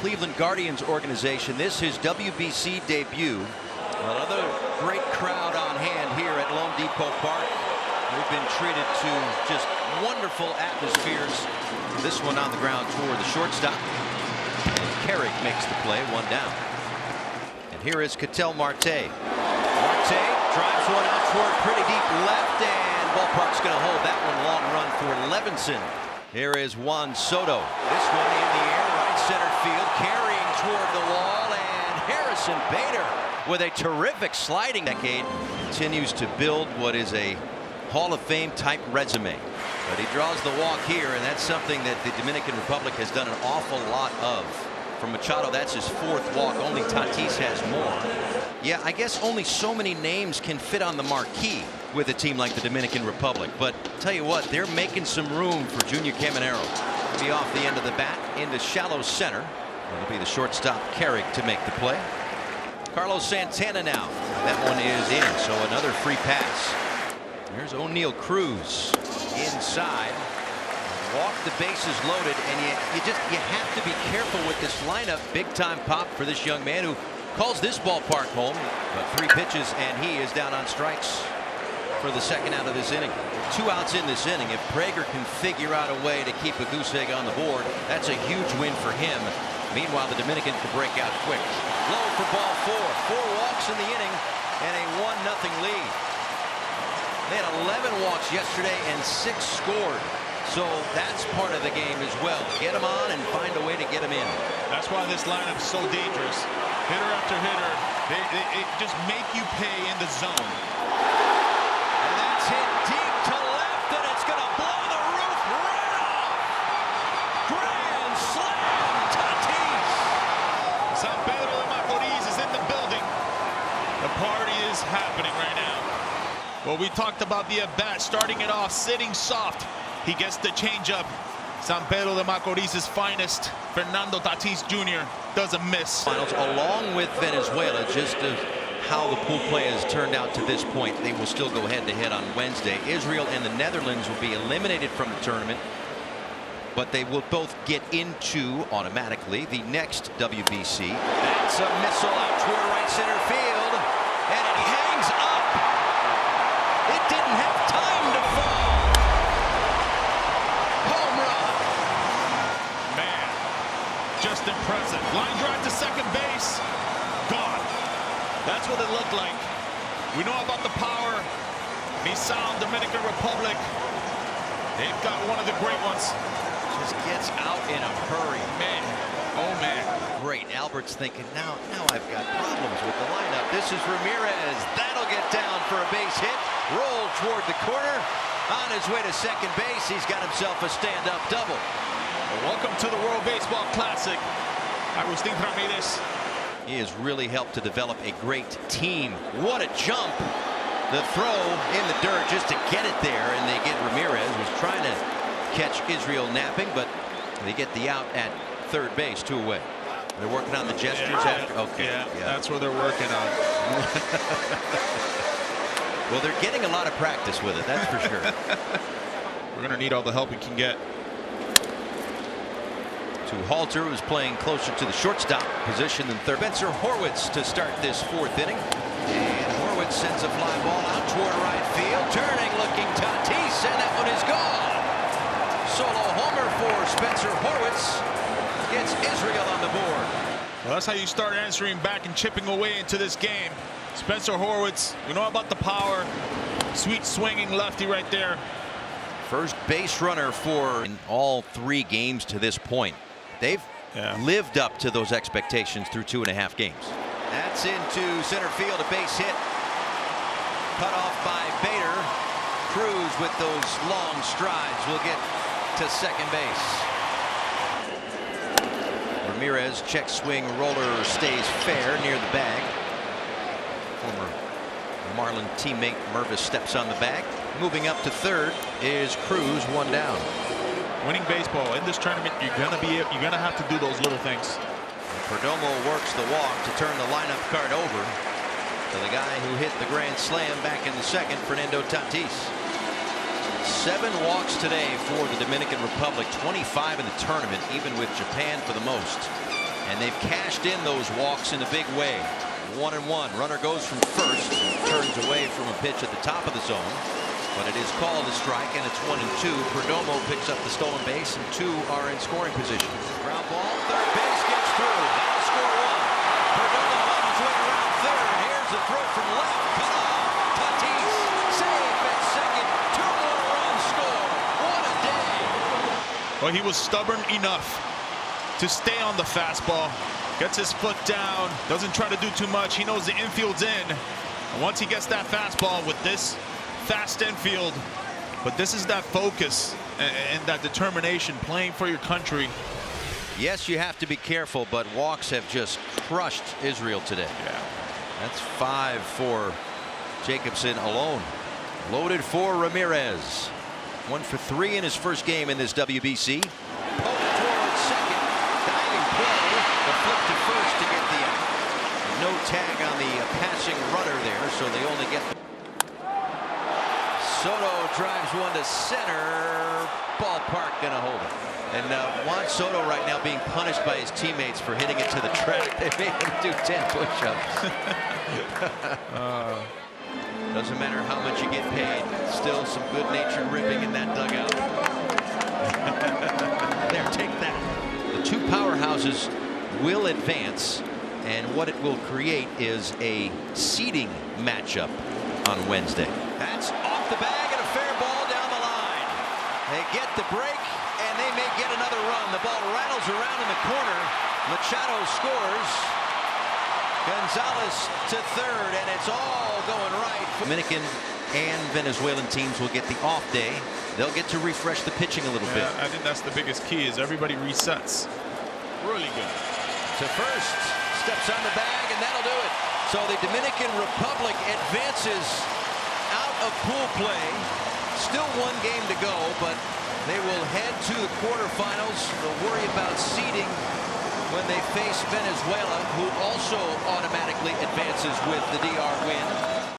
Cleveland Guardians organization. This is WBC debut. Another great crowd on hand here at Loan Depot Park. We've been treated to just wonderful atmospheres. This one on the ground toward the shortstop. And Carrick makes the play, one down. And here is Ketel Marte. Marte drives one out toward pretty deep left, and ballpark's going to hold that one. Long run for Levinson. Here is Juan Soto. This one in the air, right center field, carrying toward the wall, and Harrison Bader with a terrific sliding decade continues to build what is a Hall of Fame type resume. But he draws the walk here, and that's something that the Dominican Republic has done an awful lot of. For Machado, that's his fourth walk. Only Tatis has more. Yeah, I guess only so many names can fit on the marquee with a team like the Dominican Republic. But tell you what, they're making some room for Junior Caminero. Be off the end of the bat into shallow center. It'll be the shortstop Carrick to make the play. Carlos Santana now. That one is in, so another free pass. There's O'Neal Cruz inside. Walk, the bases loaded, and you have to be careful with this lineup. Big time pop for this young man who calls this ballpark home. But 3 pitches and he is down on strikes for the second out of this inning. 2 outs in this inning. If Prager can figure out a way to keep a goose egg on the board, that's a huge win for him. Meanwhile, the Dominican can break out quick. Low for ball 4. 4 walks in the inning and a 1-0 lead. They had 11 walks yesterday and 6 scored. So that's part of the game as well. Get them on and find a way to get them in. That's why this lineup is so dangerous. Hitter after hitter, they just make you pay in the zone. And that's hit deep to left, and it's going to blow the roof right off. Grand slam, Tatis. San Pedro de Macorís is in the building. The party is happening right now. Well, we talked about the at-bat, starting it off, sitting soft. He gets the changeup. San Pedro de Macorís' finest, Fernando Tatis Jr. doesn't miss. Finals, along with Venezuela, just how the pool play has turned out to this point. They will still go head-to-head on Wednesday. Israel and the Netherlands will be eliminated from the tournament, but they will both get into automatically the next WBC. That's a missile out toward right center field, and it hangs up. It didn't have time to fall. Home run. Man, just impressive. Line drive to second base. Gone. That's what it looked like. We know about the power. Nissan, Dominican Republic. They've got one of the great ones. Just gets out in a hurry. Man, oh man. Great. Albert's thinking, now I've got problems with the lineup. This is Ramirez. That'll get down for a base hit. Roll toward the corner. On his way to second base, he's got himself a stand-up double. Well, welcome to the World Baseball Classic, Agustín Ramírez. He has really helped to develop a great team. What a jump. The throw in the dirt just to get it there, and they get Ramirez. Was trying to catch Israel napping, but they get the out at third base, 2 away. They're working on the gestures after. Okay, yeah, that's what they're working on. Well, they're getting a lot of practice with it, that's for sure. We're going to need all the help we can get. To Halter, who's playing closer to the shortstop position than third. Spencer Horwitz to start this 4th inning. And Horwitz sends a fly ball out toward right field. Turning, looking Tatis, and that one is gone. Solo homer for Spencer Horwitz. Gets Israel on the board. Well, that's how you start answering back and chipping away into this game. Spencer Horwitz, we know about the power. Sweet swinging lefty right there. First base runner for in all 3 games to this point. They've lived up to those expectations through 2.5 games. That's into center field, a base hit. Cut off by Bader. Cruz with those long strides will get to second base. Ramirez, check swing, roller stays fair near the bag. Former Marlin teammate Mervis steps on the bag. Moving up to third is Cruz, 1 down. Winning baseball in this tournament, you're gonna have to do those little things. Perdomo works the walk to turn the lineup card over to the guy who hit the grand slam back in the second, Fernando Tatis. 7 walks today for the Dominican Republic, 25 in the tournament, even with Japan for the most. And they've cashed in those walks in a big way. 1-1. Runner goes from first, turns away from a pitch at the top of the zone, but it is called a strike, and it's 1-2. Perdomo picks up the stolen base, and 2 are in scoring position. Ground ball, third base gets through. That'll score 1. Perdomo on his way around third. Here's the throw from left. Cut off. Tatis safe at second. 2 more runs scored. What a day. Well, he was stubborn enough to stay on the fastball. Gets his foot down, doesn't try to do too much. He knows the infield's in. And once he gets that fastball with this fast infield, but this is that focus and that determination, playing for your country. Yes, you have to be careful, but walks have just crushed Israel today. Yeah. That's 5 for Jacobson alone. Loaded for Ramirez. 1 for 3 in his first game in this WBC. Poked towards second. Diving play. The flip to first to get the out. No tag on the passing runner there, so they only get the... Soto drives one to center. Ballpark gonna hold it. And Juan Soto right now being punished by his teammates for hitting it to the track. They made him do 10 push-ups. Doesn't matter how much you get paid. Still some good-natured ripping in that dugout. There, take that. The 2 powerhouses will advance, and what it will create is a seeding matchup on Wednesday. That's off the bag and a fair ball down the line. They get the break, and they may get another run. The ball rattles around in the corner. Machado scores. Gonzalez to third, and it's all going right. Dominican and Venezuelan teams will get the off day. They'll get to refresh the pitching a little bit. I think that's the biggest key, is everybody resets. Really good. To first, steps on the bag, and that'll do it. So the Dominican Republic advances out of pool play. Still 1 game to go, but they will head to the quarterfinals. They'll worry about seeding when they face Venezuela, who also automatically advances with the DR win.